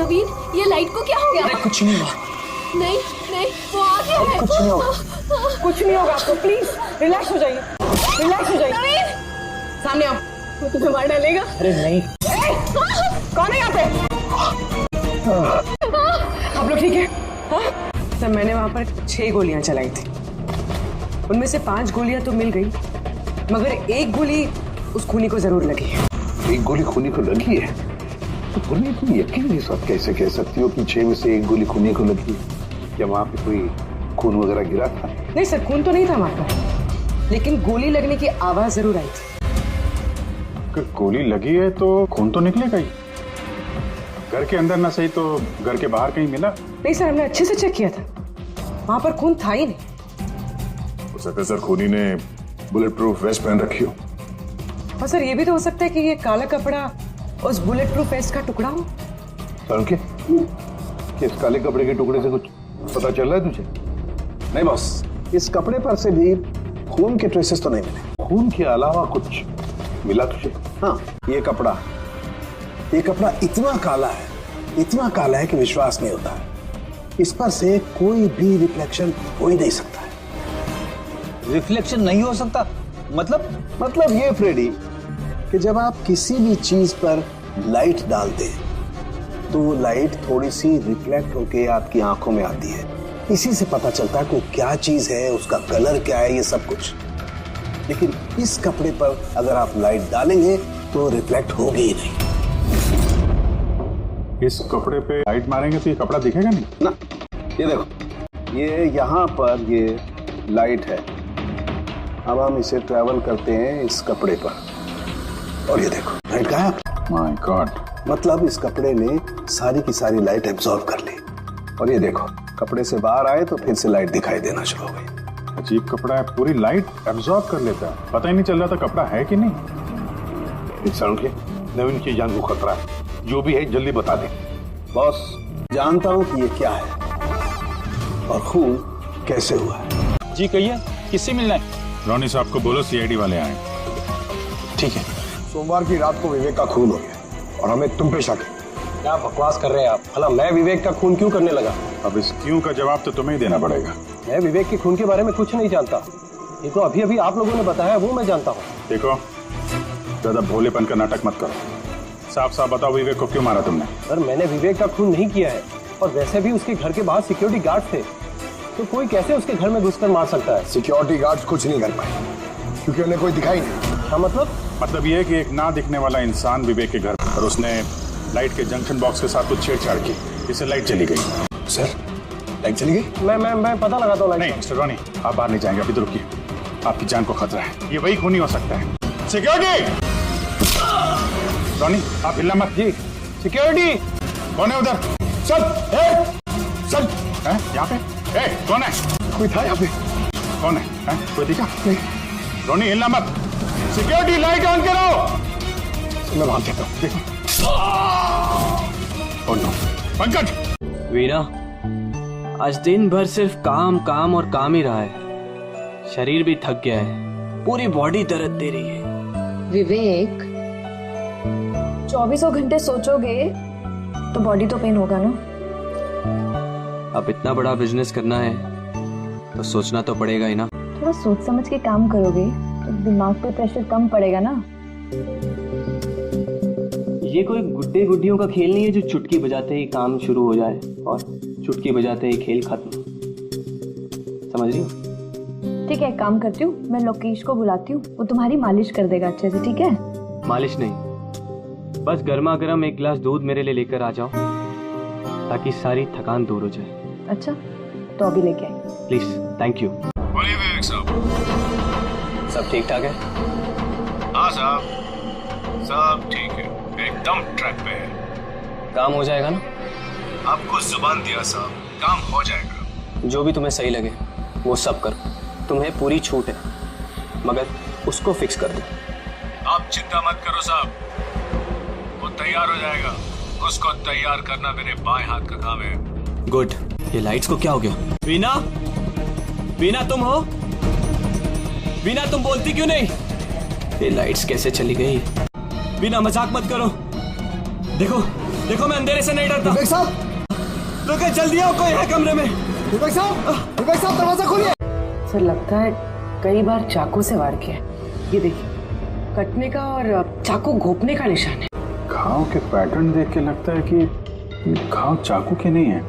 नवीन, ये लाइट को क्या हो गया? अरे कुछ नहीं हुआ। नहीं नहीं, वो आ गया है। कुछ नहीं होगा, कुछ नहीं होगा आपको। प्लीज रिलैक्स हो जाइए, रिलैक्स हो जाइए। नवीन, सामने आओ। वो तुम्हें मार डालेगा। अरे नहीं। कौन है यहाँ पे? आप लोग ठीक है? सर मैंने वहां पर 6 गोलियां चलाई थी, उनमें से 5 गोलियां तो मिल गई, मगर एक गोली उस खूनी को जरूर लगी है। एक गोली खूनी को लगी है? तो बोलिए तुम यकीन के साथ कैसे कह सकती हो कि 6 में से एक गोली खूनी को लगी है? क्या वहां पे कोई खून वगैरह गिरा था? नहीं सर, खून तो नहीं था वहां पर, लेकिन गोली लगने की आवाज जरूर आई थी। अगर गोली लगी है तो खून तो निकलेगा ही। घर के अंदर ना सही तो घर के बाहर कहीं मिला? नहीं सर, हमने अच्छे से चेक किया था, वहां पर खून था ही नहीं। हो सकता है सर खूनी ने बुलेट प्रूफ वेस्ट पहन रखी हो। और सर ये भी तो हो सकता है कि ये काला कपड़ा उस बुलेट प्रूफ वेस्ट का टुकड़ा हो। के इस काले कपड़े के टुकड़े से कुछ पता चल रहा है तुझे? नहीं बॉस, इस कपड़े पर से भी खून के ट्रेसेस तो नहीं मिले। खून के अलावा कुछ मिला तुझे? हाँ, ये कपड़ा इतना काला है कि विश्वास नहीं होता है। इस पर से कोई भी रिफ्लेक्शन हो ही नहीं सकता है। रिफ्लेक्शन नहीं हो सकता? मतलब ये फ्रेडी कि जब आप किसी भी चीज पर लाइट डालते हैं तो वो लाइट थोड़ी सी रिफ्लेक्ट होके आपकी आंखों में आती है। इसी से पता चलता है कि क्या चीज है, उसका कलर क्या है, ये सब कुछ। लेकिन इस कपड़े पर अगर आप लाइट डालेंगे तो रिफ्लेक्ट होगी ही नहीं। इस कपड़े पे लाइट मारेंगे तो ये कपड़ा दिखेगा नहीं ना, ये देखो, ये यहाँ पर ये लाइट है। अब हम इसे ट्रैवल करते हैं इस कपड़े पर, और ये देखो लाइट गायब। My God. मतलब इस कपड़े ने सारी की सारी लाइट एब्जॉर्ब कर ली, और ये देखो कपड़े से बाहर आए तो फिर से लाइट दिखाई देना शुरू हो गई। अजीब कपड़ा है, पूरी लाइट एब्जॉर्ब कर लेता है, पता ही नहीं चल रहा था कपड़ा है कि नहीं। इंसान के नवीन की जान को खतरा है, जो भी है जल्दी बता दे। बॉस, जानता हूँ कि ये क्या है और खून कैसे हुआ है। जी कहिए, किससे मिलना है? रोनी साहब को बोलो सीआईडी वाले आए। ठीक है। सोमवार की रात को विवेक का खून हो गया और हमें तुम पे शक है। क्या बकवास कर रहे हैं आप? भला मैं विवेक का खून क्यों करने लगा? अब इस क्यों का जवाब तो तुम्हें ही देना पड़ेगा। मैं विवेक के खून के बारे में कुछ नहीं जानता, ये तो अभी अभी आप लोगों ने बताया वो मैं जानता हूँ। देखो, ज्यादा भोलेपन का नाटक मत करो, साफ साफ बताओ विवेक को क्यों मारा तुमने? सर मैंने विवेक का खून नहीं किया है, और वैसे भी उसके घर के बाहर सिक्योरिटी गार्ड थे, तो कोई कैसे उसके घर में घुसकर मार सकता है? सिक्योरिटी गार्ड्स कुछ नहीं कर पाए क्योंकि उन्हें कोई दिखाई नहीं। हाँ मतलब ये है कि एक ना दिखने वाला इंसान विवेक के घर पर, उसने लाइट के जंक्शन बॉक्स के साथ कुछ छेड़छाड़ की, इससे लाइट चली गई। सर लाइट चली गई? मैं पता लगाता हूँ। नहीं मिस्टर रोनी, आप बाहर नहीं जाएंगे, अभी तो रुकिए, आपकी जान को खतरा है, ये वही खूनी हो सकता है। सिक्योरिटी! रोनी आप हिलना मत। जी। सिक्योरिटी कौन है उधर? सर, सर यहाँ पे कौन है? कोई था यहाँ पे? कौन है? कोई दिखा? नहीं। रोनी हिलना मत। सिक्योरिटी लाइट ऑन करो। मैं भाग जाता हूँ। देखो। पंकज! वीना, आज दिन भर सिर्फ काम काम और काम ही रहा है, शरीर भी थक गया है, पूरी बॉडी दर्द दे रही है। विवेक, 24 घंटे सोचोगे तो बॉडी तो पेन होगा ना। अब इतना बड़ा बिजनेस करना है तो सोचना तो पड़ेगा ही ना। थोड़ा सोच समझ के काम करोगे तो दिमाग पे प्रेशर कम पड़ेगा ना। ये कोई गुड्डे गुड्डियों का खेल नहीं है जो चुटकी बजाते ही काम शुरू हो जाए और चुटकी बजाते ही खेल खत्म। समझ रही हो? ठीक है, एक काम करती हूँ, मैं लोकेश को बुलाती हूँ, वो तुम्हारी मालिश कर देगा अच्छे से। ठीक है? मालिश नहीं, बस गर्मा गर्म एक गिलास दूध मेरे लिए लेकर आ जाओ ताकि सारी थकान दूर हो जाए। अच्छा, तो अभी लेके आई। Please, thank you. बोलिए विवेक साहब। सब ठीक ठाक है? हाँ साहब, सब ठीक है, एकदम ट्रैक पे है। काम हो जाएगा ना? आपको जुबान दिया साहब, काम हो जाएगा। जो भी तुम्हें सही लगे वो सब करो, तुम्हें पूरी छूट है, मगर उसको फिक्स कर दो। आप चिंता मत करो साहब, वो तैयार हो जाएगा, उसको तैयार करना मेरे बाएं हाथ का काम है। गुड। ये लाइट्स को क्या हो गया? वीना, वीना तुम हो? वीना तुम बोलती क्यों नहीं? ये लाइट्स कैसे चली गई? वीना मजाक मत करो, देखो देखो मैं अंधेरे से नहीं डरता। विवेक साहब, रुके, जल्दी आओ, कोई है कमरे में। विवेक साहब, दरवाजा खोलिए। सर लगता है कई बार चाकू से वार किया है। ये देखिए, कटने का और चाकू घोंपने का निशान है। घाव के पैटर्न देख के लगता है कि ये घाव चाकू के नहीं है,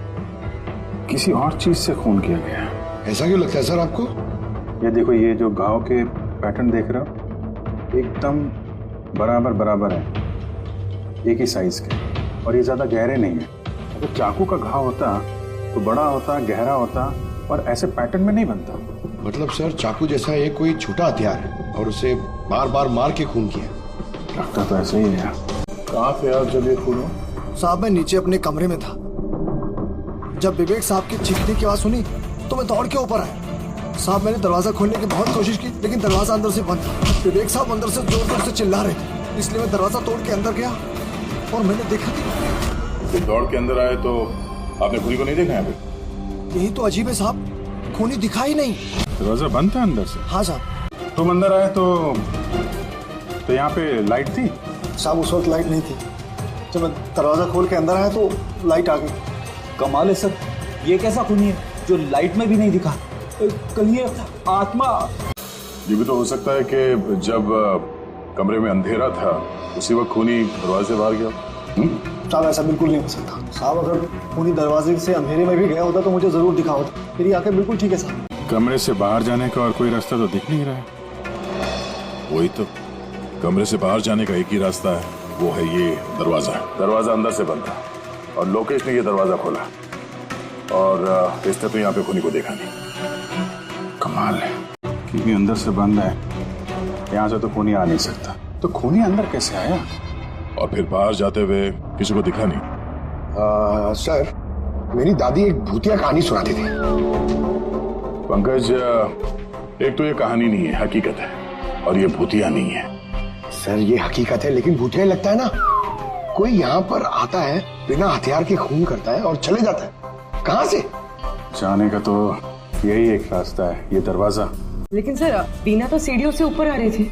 किसी और चीज से खून किया गया है। ऐसा क्यों लगता है सर आपको? ये देखो, ये जो घाव के पैटर्न देख रहे हो एकदम बराबर बराबर है, एक ही साइज के, और ये ज्यादा गहरे नहीं है। अगर चाकू का घाव होता तो बड़ा होता, गहरा होता, और ऐसे पैटर्न में नहीं बनता। मतलब सर चाकू जैसा ये कोई छोटा हथियार है और उसे बार बार मार के खून किया। लगता तो ऐसा ही है। कहाँ पे आप जब ये खून हो? साहब मैं नीचे अपने कमरे में था। जब विवेक साहब की चीखने की आवाज सुनी तो मैं दौड़ के ऊपर आया। साहब मैंने दरवाजा खोलने की बहुत कोशिश की, लेकिन दरवाजा अंदर से बंद था। विवेक साहब अंदर से जोर जोर से चिल्ला रहे थे, इसलिए मैं दरवाजा तोड़ के अंदर गया और मैंने देखा कि दौड़ के अंदर आए तो आपने खूनी को नहीं देखा यहाँ पे? यही तो अजीब है साहब, खूनी दिखा ही नहीं। दरवाजा बंद था अंदर से? हाँ साहब। तुम अंदर आए तो यहाँ पे लाइट थी? साहब उस वक्त लाइट नहीं थी। जब मैं दरवाजा खोल के अंदर आया तो लाइट आ गई। कमाल है सर, ये कैसा खूनी है जो लाइट में भी नहीं दिखा? कहीं ये आत्मा। ये भी तो हो सकता है कि जब कमरे में अंधेरा था उसी वक्त खूनी दरवाजे से बाहर गया। साहब ऐसा बिल्कुल नहीं हो सकता। साहब अगर खूनी दरवाजे से अंधेरे में भी गया होता तो मुझे जरूर दिखा होता। मेरी आंखें बिल्कुल ठीक है साहब। कमरे से बाहर जाने का और कोई रास्ता तो दिख नहीं रहा है। वही तो, कमरे से बाहर जाने का एक ही रास्ता है, वो है ये दरवाजा। दरवाजा अंदर से बंद था और लोकेश ने ये दरवाजा खोला और इसने तो यहाँ पे खूनी को देखा नहीं। कमाल है कि भी अंदर से बंद है, यहाँ से तो खूनी आ नहीं सकता। तो खूनी अंदर कैसे आया? और फिर बाहर जाते हुए किसी को दिखा नहीं? सर मेरी दादी एक भूतिया कहानी सुनाती थी। पंकज, एक तो ये कहानी नहीं है, हकीकत है, और ये भूतिया नहीं है। सर ये हकीकत है लेकिन भूतिया लगता है ना। कोई यहाँ पर आता है, बिना हथियार के खून करता है और चले जाता है। कहाँ से? जाने का तो यही एक रास्ता है, ये दरवाजा। लेकिन सर बीना तो सीढ़ियों से ऊपर आ रही थी,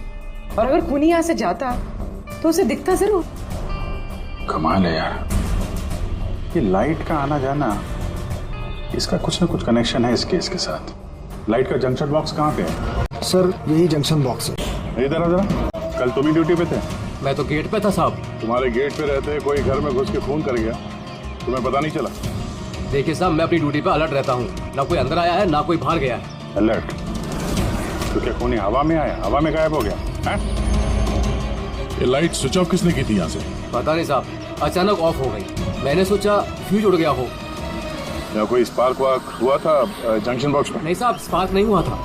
और अगर खूनी यहाँ से जाता तो उसे दिखता जरूर। कमाल है यार, ये लाइट का आना जाना, इसका कुछ ना कुछ कनेक्शन है इस केस के साथ। लाइट का जंक्शन बॉक्स कहाँ पे है? सर यही जंक्शन बॉक्स है। इधर आ जरा। कल तुम ही ड्यूटी पे थे? मैं तो गेट पे था साहब। तुम्हारे गेट पे रहते कोई घर में घुस के खून कर गया, तुम्हें पता नहीं चला? देखिए साहब, मैं अपनी ड्यूटी पे अलर्ट रहता हूँ, ना कोई अंदर आया है ना कोई बाहर गया है। अलर्ट? तो क्या खूनी हवा में आया, हवा में गायब हो गया है? ये लाइट स्विच ऑफ किसने की थी यहाँ से? पता नहीं साहब, अचानक ऑफ हो गई। मैंने सोचा फ्यूज उड़ गया हो। या कोई स्पार्क वार्क हुआ था जंक्शन बॉक्स में? नहीं साहब, स्पार्क नहीं हुआ था,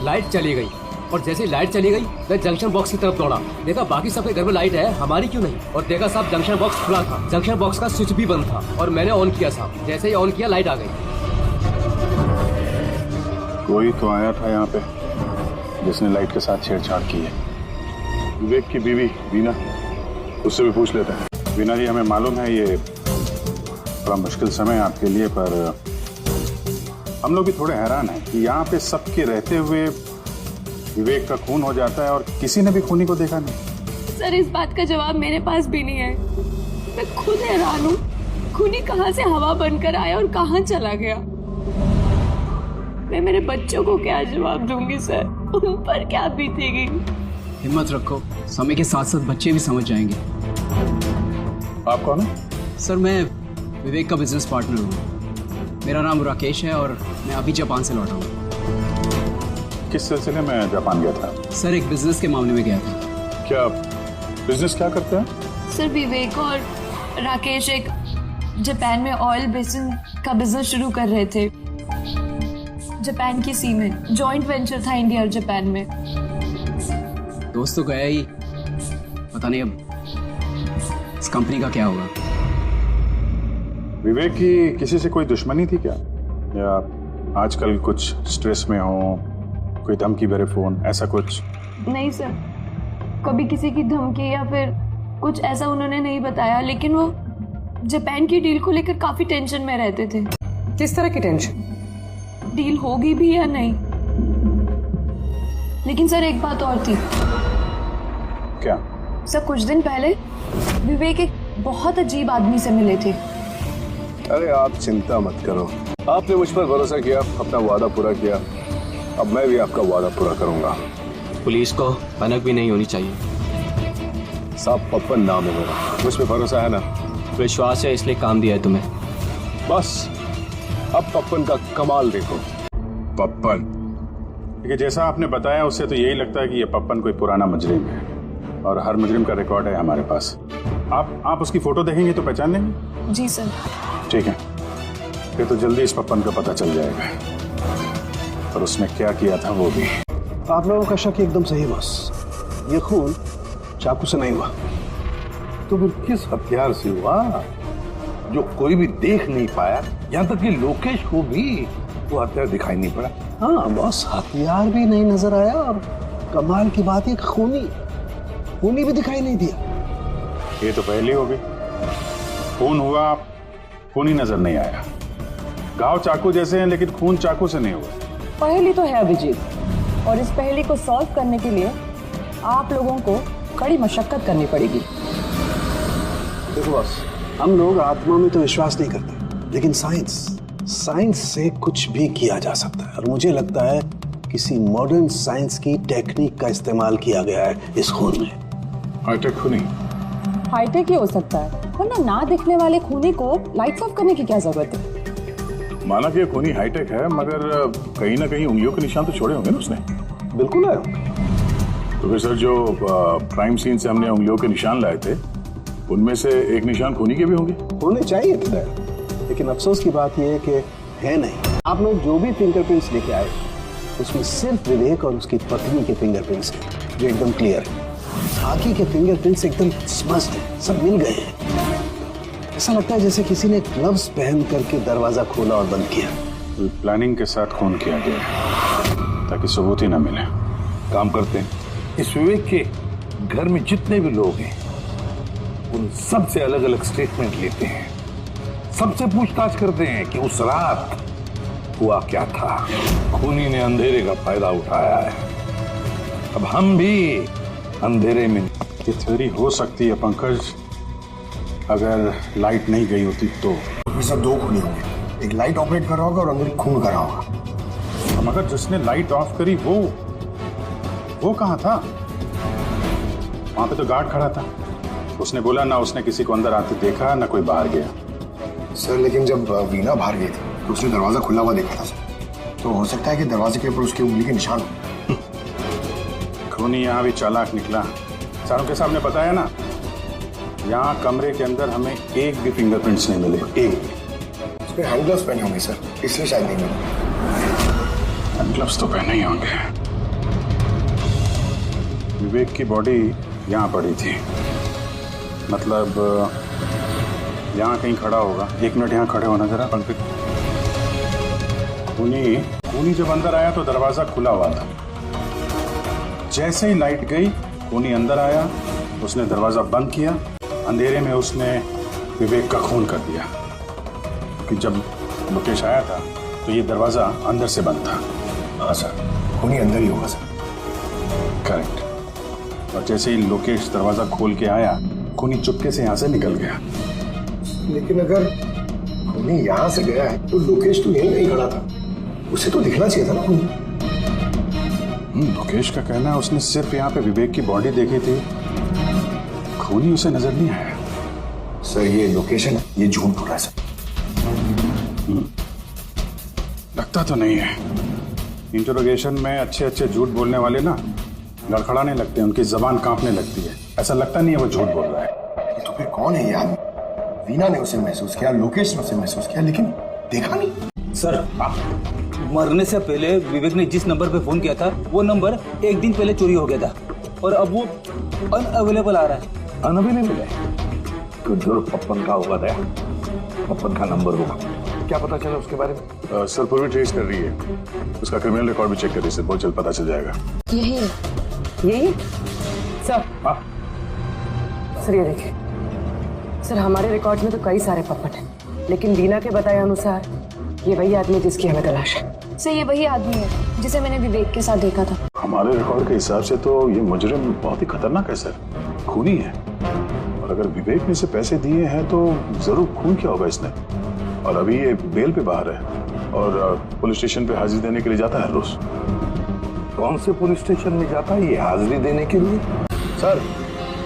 लाइट चली गई, और जैसे ही लाइट चली गई मैं जंक्शन बॉक्स की तरफ दौड़ा। देखा बाकी सबके घर में लाइट है, हमारी क्यों नहीं? और देखा साहब जंक्शन बॉक्स खुला था, जंक्शन बॉक्स का स्विच भी बंद था, और मैंने ऑन किया साहब। जैसे ही ऑन किया लाइट आ गई। कोई तो आया था यहाँ पे जिसने लाइट के साथ छेड़छाड़ की है। विवेक की बीवी वीना, उससे भी पूछ लेते हैं। वीना जी, हमें मालूम है ये बड़ा मुश्किल समय है आपके लिए, पर हम लोग भी थोड़े हैरान हैं कि यहाँ पे सबके रहते हुए विवेक का खून हो जाता है और किसी ने भी खूनी को देखा नहीं। सर इस बात का जवाब मेरे पास भी नहीं है। मैं खुद हैरान हूँ, खूनी कहाँ से हवा बनकर आया और कहाँ चला गया। मैं मेरे बच्चों को क्या जवाब दूंगी सर, उन पर क्या बीतेगी। हिम्मत रखो, समय के साथ साथ बच्चे भी समझ जाएंगे। आप कौन है? सर मैं विवेक का बिजनेस पार्टनर हूँ। मेरा नाम राकेश है और मैं अभी जापान से लौटा हूँ। किस सिलसिले में जापान गया था? सर एक बिजनेस के मामले में गया था। क्या बिजनेस क्या करते हैं? सर विवेक और राकेश एक जापान में ऑयल बेसिन का बिजनेस शुरू कर रहे थे। जापान की सी में जॉइंट वेंचर था, इंडिया और जापान में। दोस्त तो गया ही, पता नहीं अब इस कंपनी का क्या होगा। विवेक की किसी से कोई दुश्मनी थी क्या, या आजकल कुछ स्ट्रेस में हो, कोई धमकी भरे फोन, ऐसा कुछ? नहीं सर, कभी किसी की धमकी या फिर कुछ ऐसा उन्होंने नहीं बताया, लेकिन वो जापान की डील को लेकर काफी टेंशन में रहते थे। किस तरह की टेंशन? डील होगी भी या नहीं। लेकिन सर एक बात और थी। क्या? सर कुछ दिन पहले विवेक एक बहुत अजीब आदमी से मिले थे। अरे आप चिंता मत करो, आपने मुझ पर भरोसा किया, अपना वादा पूरा किया, अब मैं भी आपका वादा पूरा करूंगा। पुलिस को भनक भी नहीं होनी चाहिए। साहब पप्पन नाम है मेरा, मुझ पे भरोसा है ना? विश्वास है इसलिए काम दिया है तुम्हें। बस अब पप्पन का कमाल देखो। पप्पन, देखिए जैसा आपने बताया उससे तो यही लगता है कि ये पप्पन कोई पुराना मुजरिम है और हर मुजरिम का रिकॉर्ड है हमारे पास। आप उसकी फोटो देखेंगे तो पहचान लेंगे? जी सर। ठीक है, फिर तो जल्दी इस पप्पन का पता चल जाएगा और उसने क्या किया था वो भी। आप लोगों का शक एकदम सही बस, ये खून चाकू से नहीं हुआ। तो फिर किस हथियार से हुआ जो कोई भी देख नहीं पाया, यहाँ तक कि लोकेश को भी वो हथियार दिखाई नहीं पड़ा? हाँ बस, हथियार भी नहीं नजर आया और कमाल की बात है खूनी भी दिखाई नहीं दिया। ये तो पहले हो गई, खून हुआ, खून ही नजर नहीं आया। घाव चाकू जैसे हैं लेकिन खून चाकू से नहीं हुआ। पहेली तो है अभिजीत, और इस पहेली को सॉल्व करने के लिए आप लोगों को कड़ी मशक्कत करनी पड़ेगी। देखो बस, हम लोग आत्मा में तो विश्वास नहीं करते, लेकिन साइंस से कुछ भी किया जा सकता है और मुझे लगता है किसी मॉडर्न साइंस की टेक्निक का इस्तेमाल किया गया है इस खून में। हाईटेक खूनी? हाईटेक ही हो सकता है, वरना ना दिखने वाले खूनी को लाइट्स ऑफ करने की क्या जरूरत है? माना कि ये खूनी हाईटेक है, मगर कहीं ना कहीं उंगलियों के निशान तो छोड़े होंगे ना उसने। बिल्कुल है। तो फिर सर जो क्राइम सीन से हमने उंगलियों के निशान लाए थे उनमें से एक निशान खूनी के भी होंगे? होने चाहिए थे, लेकिन अफसोस की बात यह है कि है नहीं। आप लोग जो भी फिंगरप्रिंट्स लेके आए उसमें सिर्फ विवेक और उसकी पत्नी के फिंगरप्रिंट्स हैं जो एकदम क्लियर है। बाकी के फिंगरप्रिंट्स एकदम स्पष्ट हैं, सब मिल गए हैं। ऐसा लगता है जैसे किसी ने ग्लव्स पहन करके दरवाजा खोला और बंद किया। प्लानिंग के साथ खून किया गया है ताकि सबूत ही ना मिले। काम करते हैं, इस विवेक के घर में जितने भी लोग हैं उन सब से अलग अलग स्टेटमेंट लेते हैं, सबसे पूछताछ करते हैं कि उस रात हुआ क्या था। खूनी ने अंधेरे का फायदा उठाया है, अब हम भी अंधेरे में। ये थ्योरी हो सकती है पंकज, अगर लाइट नहीं गई होती तो। सब दो खूनी होंगे, एक लाइट ऑपरेट कर रहा होगा और अंदर खून कर रहा होगा। मगर जिसने लाइट ऑफ करी वो कहाँ था? वहां पे तो गार्ड खड़ा था, उसने बोला ना उसने किसी को अंदर आते देखा ना कोई बाहर गया। सर लेकिन जब वीना बाहर गई थी तो उसने दरवाजा खुला हुआ देखा था सर, तो हो सकता है कि दरवाजे के ऊपर उसकी उंगली के निशान हो। खूनी यहाँ भी चालाक निकला। सारों के सामने बताया ना, यहाँ कमरे के अंदर हमें एक भी फिंगरप्रिंट्स नहीं मिले, एक भी। उसने हैंड ग्लव्स पहने होंगे सर, इसलिए शायद नहीं मिले। हैंड ग्लव्स तो पहने ही होंगे। विवेक की बॉडी यहाँ पड़ी थी, मतलब यहाँ कहीं खड़ा होगा। 1 मिनट यहाँ खड़े होना जरा पंकज। खूनी जब अंदर आया तो दरवाजा खुला हुआ था, जैसे ही लाइट गई खूनी अंदर आया, उसने दरवाजा बंद किया, अंधेरे में उसने विवेक का खून कर दिया। कि जब लोकेश आया था तो ये दरवाजा अंदर से बंद था। हाँ सर, खूनी अंदर ही होगा सर। करेक्ट। और जैसे ही लोकेश दरवाजा खोल के आया, खूनी चुपके से यहाँ से निकल गया। लेकिन अगर खूनी यहाँ से गया है तो लोकेश तो यहीं नहीं खड़ा था, उसे तो दिखना चाहिए था ना खूनी। लोकेश का कहना है उसने सिर्फ यहाँ पे विवेक की बॉडी देखी थी, खूनी उसे नजर नहीं आया। सर ये लोकेशन, ये झूठ बोल रहा है सर। लगता तो नहीं है। इंटरोगेशन में अच्छे अच्छे झूठ बोलने वाले ना लड़खड़ाने लगते हैं, उनकी जबान कांपने लगती है। ऐसा लगता नहीं है वो झूठ बोल रहा है। तो फिर कौन है ये आदमी? वीना ने उसे महसूस किया, लोकेश ने उसे महसूस किया, लेकिन देखा नहीं। सर मरने से पहले विवेक ने जिस नंबर पे फोन किया था वो नंबर 1 दिन पहले चोरी हो गया था और अब वो अनअवेलेबल आ रहा है। अनअवेलेबल है तो जरूर पप्पन का होगा, दया पप्पन का नंबर होगा। क्या पता चला उसके बारे में? सर पूरी ट्रेस कर रही है, उसका क्रिमिनल रिकॉर्ड भी चेक कर रही है सर, बहुत जल्द पता चल जाएगा। यही सर। सर ये देखिए सर, हमारे रिकॉर्ड में तो कई सारे पप्पन हैं, लेकिन वीना के बताए अनुसार ये वही आदमी जिसकी हमें तलाश है। सर ये वही आदमी है जिसे मैंने विवेक के साथ देखा था। हमारे रिकॉर्ड के हिसाब से तो ये मुजरिम बहुत ही खतरनाक है सर, खूनी है और अगर विवेक ने इसे पैसे दिए हैं तो जरूर खून किया होगा इसने। और अभी ये बेल पे बाहर है और पुलिस स्टेशन पे हाजिरी देने के लिए जाता है रोज। कौन से पुलिस स्टेशन में जाता है ये हाजिरी देने के लिए? सर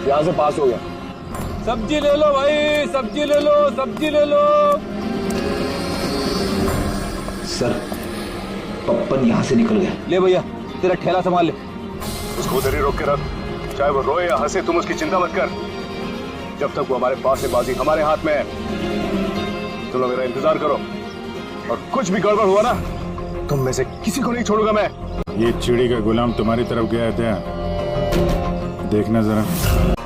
यहाँ से पास हो गया। सब्जी ले लो भाई, सब्जी ले लो, सब्जी ले लो। सर पप्पन यहाँ से निकल गया। ले भैया तेरा ठेला संभाल ले। उसको उधर ही रोक के रख, चाहे वो रोए या हंसे, तुम उसकी चिंता मत कर। जब तक वो हमारे पास है, बाजी हमारे हाथ में है। तुम लोग मेरा इंतजार करो और कुछ भी गड़बड़ हुआ ना, तुम में से किसी को नहीं छोड़ूंगा मैं। ये चिड़ी का गुलाम तुम्हारी तरफ गया था, देखना जरा।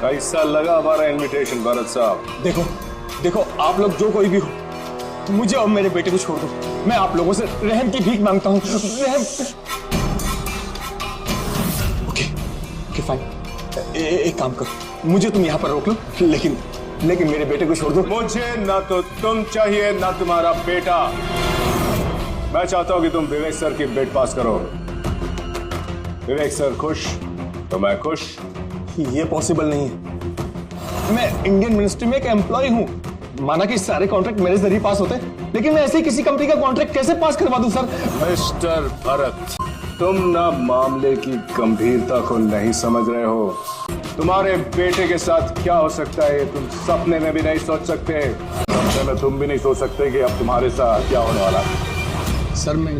कैसा लगा हमारा इनविटेशन भरत साहब? देखो देखो, आप लोग जो कोई भी हो, मुझे और मेरे बेटे को छोड़ दो। मैं आप लोगों से रहम की भीख मांगता हूँ। ओके फाइन, एक काम करो, मुझे तुम यहाँ पर रोक लो, लेकिन मेरे बेटे को छोड़ दो। मुझे ना तो तुम चाहिए ना तुम्हारा बेटा। मैं चाहता हूँ कि तुम विवेक सर की बेट पास करो। विवेक सर खुश तो मैं खुश। ये पॉसिबल नहीं है। मैं इंडियन मिनिस्ट्री में एक एम्प्लॉय हूँ। माना कि सारे कॉन्ट्रैक्ट मेरे जरिए पास होते, लेकिन मैं ऐसे ही किसी कंपनी का कॉन्ट्रैक्ट कैसे पास करवा दूं सर? मिस्टर भरत, तुम ना मामले की गंभीरता को नहीं समझ रहे हो। तुम्हारे बेटे के साथ क्या हो सकता है तुम सपने में भी नहीं सोच सकते। सपने में तुम भी नहीं सोच सकते कि अब तुम्हारे साथ क्या होने वाला है। सर मैं